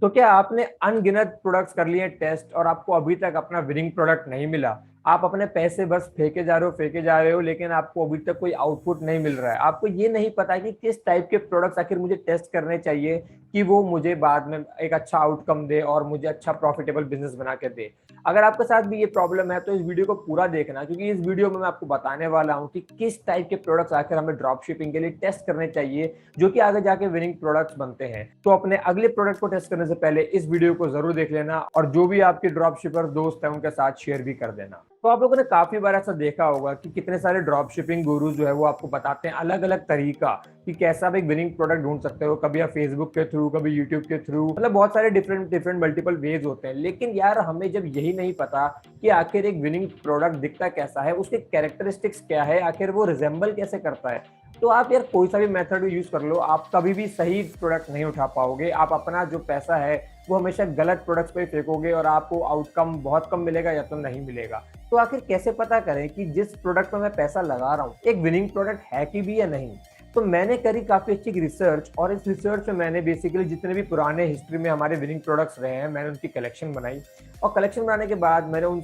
तो क्या आपने अनगिनत प्रोडक्ट्स कर लिए टेस्ट और आपको अभी तक अपना विनिंग प्रोडक्ट नहीं मिला? आप अपने पैसे बस फेंके जा रहे हो, लेकिन आपको अभी तक कोई आउटपुट नहीं मिल रहा है। आपको ये नहीं पता कि किस टाइप के प्रोडक्ट्स आखिर मुझे टेस्ट करने चाहिए कि वो मुझे बाद में एक अच्छा आउटकम दे और मुझे अच्छा प्रॉफिटेबल बिजनेस बना के दे। अगर आपके साथ भी ये प्रॉब्लम है तो इस वीडियो को पूरा देखना, क्योंकि इस वीडियो में मैं आपको बताने वाला हूँ कि किस टाइप के प्रोडक्ट्स आखिर हमें ड्रॉप शिपिंग के लिए टेस्ट करने चाहिए, जो कि आगे जाके विनिंग प्रोडक्ट्स बनते हैं। तो अपने अगले प्रोडक्ट को टेस्ट करने से पहले इस वीडियो को जरूर देख लेना और जो भी आपके ड्रॉप शिपर दोस्त हैं उनके साथ शेयर भी कर देना। तो आप लोगों ने काफी बार ऐसा देखा होगा कि कितने सारे ड्रॉप शिपिंग गुरुज जो है वो आपको बताते हैं अलग अलग तरीका कि कैसा आप एक विनिंग प्रोडक्ट ढूंढ सकते हो। कभी आप फेसबुक के थ्रू, कभी यूट्यूब के थ्रू, मतलब बहुत सारे डिफरेंट डिफरेंट मल्टीपल वेज होते हैं। लेकिन यार हमें जब यही नहीं पता कि आखिर एक विनिंग प्रोडक्ट दिखता कैसा है, उसके कैरेक्टरिस्टिक्स क्या है, आखिर वो रिजेंबल कैसे करता है, तो आप यार कोई सा भी मेथड यूज कर लो, आप कभी भी सही प्रोडक्ट नहीं उठा पाओगे। आप अपना जो पैसा है वो हमेशा गलत प्रोडक्ट्स पे फेंकोगे और आपको आउटकम बहुत कम मिलेगा या तो नहीं मिलेगा। तो आखिर कैसे पता करें कि जिस प्रोडक्ट में मैं पैसा लगा रहा हूँ एक विनिंग प्रोडक्ट है कि भी या नहीं? तो मैंने करी काफी अच्छी रिसर्च, और इस रिसर्च में मैंने बेसिकली जितने भी पुराने हिस्ट्री में हमारे विनिंग प्रोडक्ट्स रहे हैं मैंने उनकी कलेक्शन बनाई। और कलेक्शन बनाने के बाद मैंने उन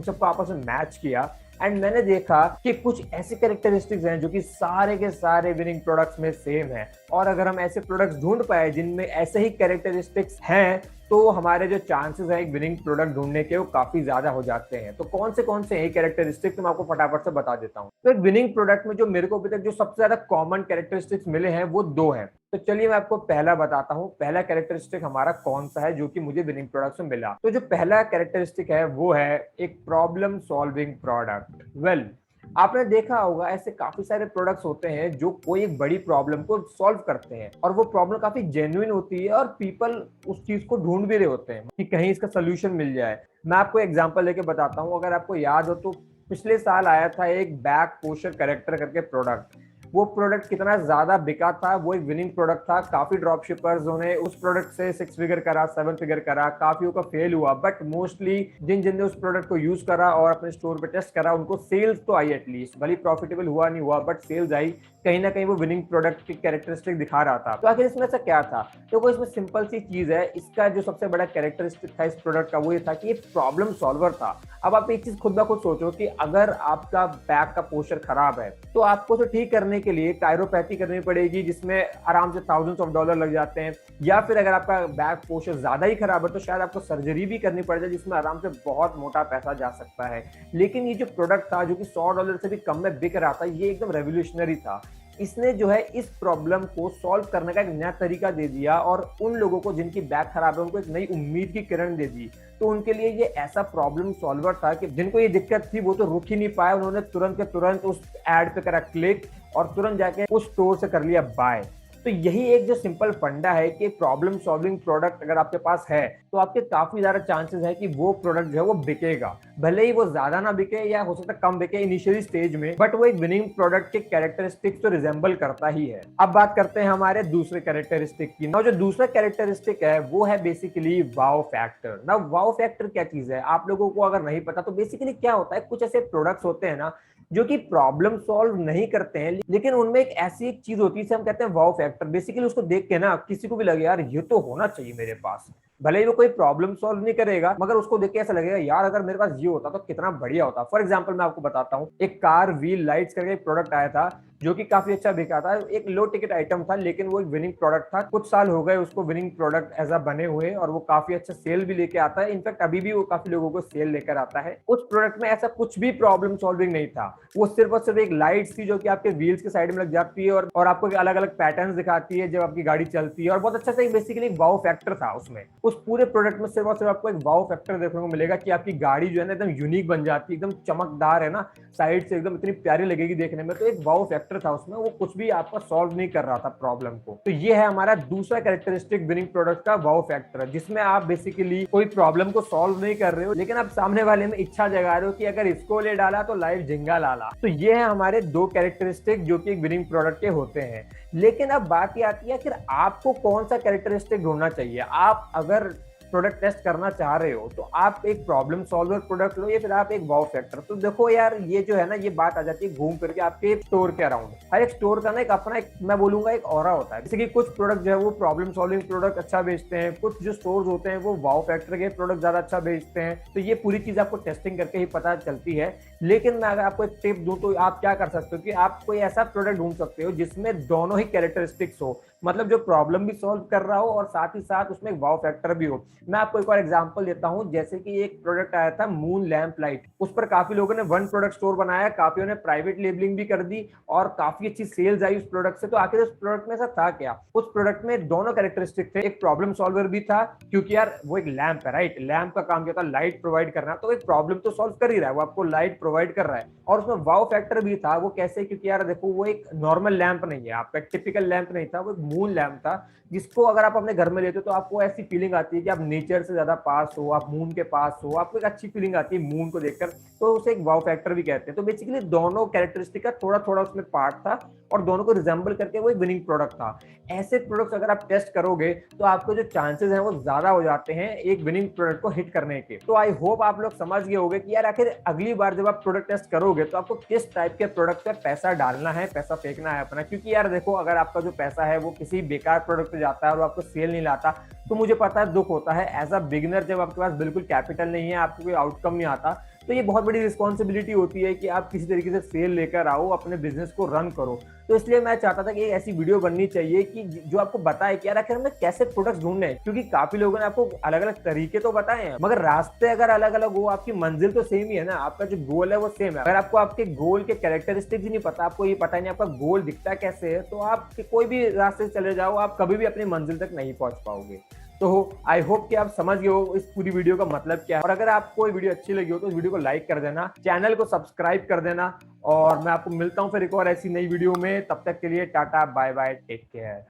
सबको आपस में मैच किया एंड मैंने देखा कि कुछ ऐसे कैरेक्टरिस्टिक्स हैं जो कि सारे के सारे विनिंग प्रोडक्ट्स में सेम है। और अगर हम ऐसे प्रोडक्ट्स ढूंढ पाए जिनमें ऐसे ही कैरेक्टरिस्टिक्स हैं तो हमारे जो चांसेस है एक विनिंग प्रोडक्ट ढूंढने के वो काफी ज्यादा हो जाते हैं। तो कौन से हैं कैरेक्टरिस्टिक्स मैं आपको फटाफट से बता देता हूँ। तो एक विनिंग प्रोडक्ट में जो मेरे को अभी तक जो सबसे ज्यादा कॉमन कैरेक्टरिस्टिक्स मिले हैं वो दो हैं। तो चलिए मैं आपको पहला बताता हूँ, पहला कैरेक्टरिस्टिक हमारा कौन सा है जो कि मुझे विनिंग प्रोडक्ट से मिला। तो जो पहला कैरेक्टरिस्टिक है वो है एक प्रॉब्लम सॉल्विंग प्रोडक्ट। वेल, आपने देखा होगा ऐसे काफी सारे प्रोडक्ट्स होते हैं जो कोई एक बड़ी प्रॉब्लम को सॉल्व करते हैं और वो प्रॉब्लम काफी जेन्युइन होती है और पीपल उस चीज को ढूंढ भी रहे होते हैं कि कहीं इसका सोल्यूशन मिल जाए। मैं आपको एग्जांपल लेके बताता हूँ, अगर आपको याद हो तो पिछले साल आया था एक बैक पोस्चर करेक्टर करके प्रोडक्ट। वो प्रोडक्ट कितना ज्यादा बिका था, वो एक विनिंग प्रोडक्ट था। काफी ड्रॉप शिपर्स ने उस प्रोडक्ट से 6 फिगर करा, 7 फिगर करा, काफी का फेल हुआ, बट मोस्टली जिन जिन ने उस प्रोडक्ट को यूज करा और अपने स्टोर पे टेस्ट करा उनको सेल्स तो आई। एटलीस्ट भले प्रॉफिटेबल हुआ नहीं हुआ बट सेल्स आई। कहीं ना कहीं वो विनिंग प्रोडक्ट की कैरेक्टरिस्टिक दिखा रहा था। तो आखिर इसमें से क्या था? तो वो इसमें सिंपल सी चीज है, इसका जो सबसे बड़ा कैरेक्टरिस्टिक था इस प्रोडक्ट का वो ये था कि ये प्रॉब्लम सॉल्वर था। अब आप एक चीज खुद ब खुद सोचो कि अगर आपका बैक का पोस्चर खराब है तो आपको तो ठीक करने के लिए कायरोपैथी करनी पड़ेगी जिसमें आराम से $1000s लग जाते हैं, या फिर अगर आपका बैक पोस्चर ज्यादा ही खराब है तो शायद आपको सर्जरी भी करनी पड़ जाए जिसमें आराम से बहुत मोटा पैसा जा सकता है। लेकिन ये जो प्रोडक्ट था जो कि $100 से भी कम में बिक रहा था, ये एकदम रेवोल्यूशनरी था। इसने जो है इस प्रॉब्लम को सॉल्व करने का एक नया तरीका दे दिया और उन लोगों को जिनकी बैक खराब है उनको एक नई उम्मीद की किरण दे दी। तो उनके लिए ये ऐसा प्रॉब्लम सॉल्वर था कि जिनको ये दिक्कत थी वो तो रुक ही नहीं पाए, उन्होंने तुरंत के तुरंत उस एड पे करा क्लिक और तुरंत जाके उस स्टोर से कर लिया बाय। तो यही एक जो सिंपल फंडा है कि प्रॉब्लम सॉल्विंग प्रोडक्ट अगर आपके पास है तो आपके काफी ज्यादा चांसेस है कि वो प्रोडक्ट जो है वो बिकेगा। भले ही वो ज्यादा ना बिके या हो सकता है कम बिके इनिशियली स्टेज में, बट वो एक विनिंग प्रोडक्ट के कैरेक्टरिस्टिक्स तो रिजेंबल करता ही है। अब बात करते हैं हमारे दूसरे कैरेक्टरिस्टिक की। ना जो दूसरा कैरेक्टरिस्टिक है वो है बेसिकली वाओ फैक्टर। ना वाओ फैक्टर क्या चीज है आप लोगों को अगर नहीं पता तो बेसिकली क्या होता है, कुछ ऐसे प्रोडक्ट्स होते हैं ना जो कि प्रॉब्लम सॉल्व नहीं करते हैं लेकिन उनमें एक ऐसी एक चीज होती है जिसे हम कहते हैं वाओ फैक्टर। बेसिकली उसको देख के ना किसी को भी लगे यार ये तो होना चाहिए मेरे पास। भले ही वो कोई प्रॉब्लम सॉल्व नहीं करेगा मगर उसको देख के ऐसा लगेगा यार अगर मेरे पास ये होता तो कितना बढ़िया होता। फॉर एग्जांपल मैं आपको बताता हूँ, एक कार व्हील लाइट्स करके एक प्रोडक्ट आया था जो कि काफी अच्छा बिका था। एक लो टिकट आइटम था लेकिन वो एक विनिंग प्रोडक्ट था। कुछ साल हो गए उसको विनिंग प्रोडक्ट एज बने हुए और वो काफी अच्छा सेल भी लेके आता है। इनफैक्ट अभी भी वो काफी लोगों को सेल लेकर आता है। उस प्रोडक्ट में ऐसा कुछ भी प्रॉब्लम सॉल्विंग नहीं था, वो सिर्फ और सिर्फ एक लाइट थी जो कि आपके व्हील्स के साइड में लग जाती है और आपको अलग अलग पैटर्न दिखाती है जब आपकी गाड़ी चलती है। और बहुत अच्छा सा बेसिकली एक वाओ फैक्टर था उसमें। उस पूरे प्रोडक्ट में सिर्फ और सिर्फ आपको एक वाओ फैक्टर देखने को मिलेगा कि आपकी गाड़ी जो है ना एकदम यूनिक बन जाती है, एकदम चमकदार है ना, साइड से एकदम इतनी प्यारी लगेगी देखने में। तो एक वाओ फैक्टर था उसमें, वो कुछ भी आपका सॉल्व नहीं कर रहा था प्रॉब्लम को। तो ये है हमारा दूसरा कैरेक्टरिस्टिक विनिंग प्रोडक्ट का वाओ फैक्टर, जिसमें आप बेसिकली कोई प्रॉब्लम को सॉल्व नहीं कर रहे हो लेकिन आप सामने वाले में इच्छा जगा रहे हो कि अगर इसको ले डाला तो लाइफ झिंगा लाला। तो ये है हमारे दो कैरेक्टरिस्टिक जो कि एक विनिंग प्रोडक्ट के होते हैं। लेकिन अब बात ये आती है कि आपको कौन सा कैरेक्टरिस्टिक ढूंढना चाहिए। आप अगर प्रोडक्ट टेस्ट करना चाह रहे हो तो आप एक प्रॉब्लम सॉल्वर प्रोडक्ट लो या फिर आप एक वाव फैक्टर। तो देखो यार ये जो है ना, ये बात आ जाती है घूम करके आपके स्टोर के अराउंड। हर एक स्टोर का ना एक अपना एक मैं बोलूंगा एक ऑरा होता है। जैसे कि कुछ प्रोडक्ट जो है वो प्रॉब्लम सॉल्विंग प्रोडक्ट अच्छा बेचते हैं, कुछ जो स्टोर्स होते हैं वो वाव फैक्टर के प्रोडक्ट ज्यादा अच्छा बेचते हैं। तो ये पूरी चीज आपको टेस्टिंग करके ही पता चलती है। लेकिन मैं अगर आपको एक टिप दूं तो आप क्या कर सकते हो कि आप कोई ऐसा प्रोडक्ट ढूंढ सकते हो जिसमें दोनों ही कैरेक्टरिस्टिक्स हो, मतलब जो प्रॉब्लम भी सॉल्व कर रहा हो और साथ ही साथ उसमें वाव फैक्टर भी हो। मैं आपको एक और एग्जांपल देता हूं, जैसे कि एक प्रोडक्ट आया था मून लैंप लाइट। उस पर काफी लोगों ने वन प्रोडक्ट स्टोर बनाया, काफी ने प्राइवेट लेबलिंग भी कर दी और काफी अच्छी सेल्स आई उस प्रोडक्ट से। तो आखिर उस प्रोडक्ट में ऐसा था क्या? उस प्रोडक्ट में दोनों कैरेक्टरिस्टिक थे, एक प्रॉब्लम सॉल्वर भी था क्योंकि यार वो एक लैंप है, राइट? लैंप का काम क्या था? लाइट प्रोवाइड करना। तो एक प्रॉब्लम तो सॉल्व कर ही रहा है, वो आपको लाइट प्रोवाइड कर रहा है। और उसमें वाव फैक्टर भी था। वो कैसे? क्योंकि यार देखो वो एक नॉर्मल लैंप नहीं है, आपका टिपिकल लैंप नहीं था, वो एक मून लैंप था जिसको अगर आप अपने घर में लेते हो तो आपको ऐसी फीलिंग आती है कि आप नेचर से ज्यादा पास हो, आप मून के पास हो, आपको एक अच्छी फीलिंग आती है मून को देखकर। तो उसे एक वाव फैक्टर भी कहते हैं। तो बेसिकली दोनों कैरेक्टरिस्टिक का थोड़ा थोड़ा उसमें पार्ट था और दोनों को रिजेंबल करके वो एक विनिंग प्रोडक्ट था। ऐसे प्रोडक्ट्स अगर आप टेस्ट करोगे तो आपको जो चांसेस हैं वो ज्यादा हो जाते हैं एक विनिंग प्रोडक्ट को हिट करने के। तो आई होप आप लोग समझ गए होंगे कि यार आखिर अगली बार जब आप प्रोडक्ट टेस्ट करोगे तो आपको किस टाइप के प्रोडक्ट पे पैसा डालना है, पैसा फेंकना है अपना। क्योंकि यार देखो अगर आपका जो पैसा है वो किसी बेकार प्रोडक्ट पे जाता है और आपको सेल नहीं लाता तो मुझे पता है दुख होता है। एज अ बिगिनर जब आपके पास बिल्कुल कैपिटल नहीं है, आपको कोई आउटकम नहीं आता, तो ये बहुत बड़ी रिस्पॉन्सिबिलिटी होती है कि आप किसी तरीके से सेल लेकर आओ, अपने बिजनेस को रन करो। तो इसलिए मैं चाहता था कि एक ऐसी वीडियो बननी चाहिए कि जो आपको बताए कि यार आखिर हमें कैसे प्रोडक्ट्स ढूंढने हैं। क्योंकि काफी लोगों ने आपको अलग अलग तरीके तो बताए हैं मगर रास्ते अगर अलग अलग हो, आपकी मंजिल तो सेम ही है ना, आपका जो गोल है वो सेम है। अगर आपको आपके गोल के कैरेक्टरिस्टिक्स ही नहीं पता, आपको ये पता ही नहीं आपका गोल दिखता कैसे है, तो आप कोई भी रास्ते से चले जाओ, आप कभी भी अपनी मंजिल तक नहीं पहुंच पाओगे। तो आई होप कि आप समझ गए हो इस पूरी वीडियो का मतलब क्या है। और अगर आपको ये वीडियो अच्छी लगी हो तो इस वीडियो को लाइक कर देना, चैनल को सब्सक्राइब कर देना। और मैं आपको मिलता हूं फिर एक और ऐसी नई वीडियो में। तब तक के लिए tata bye bye, take care.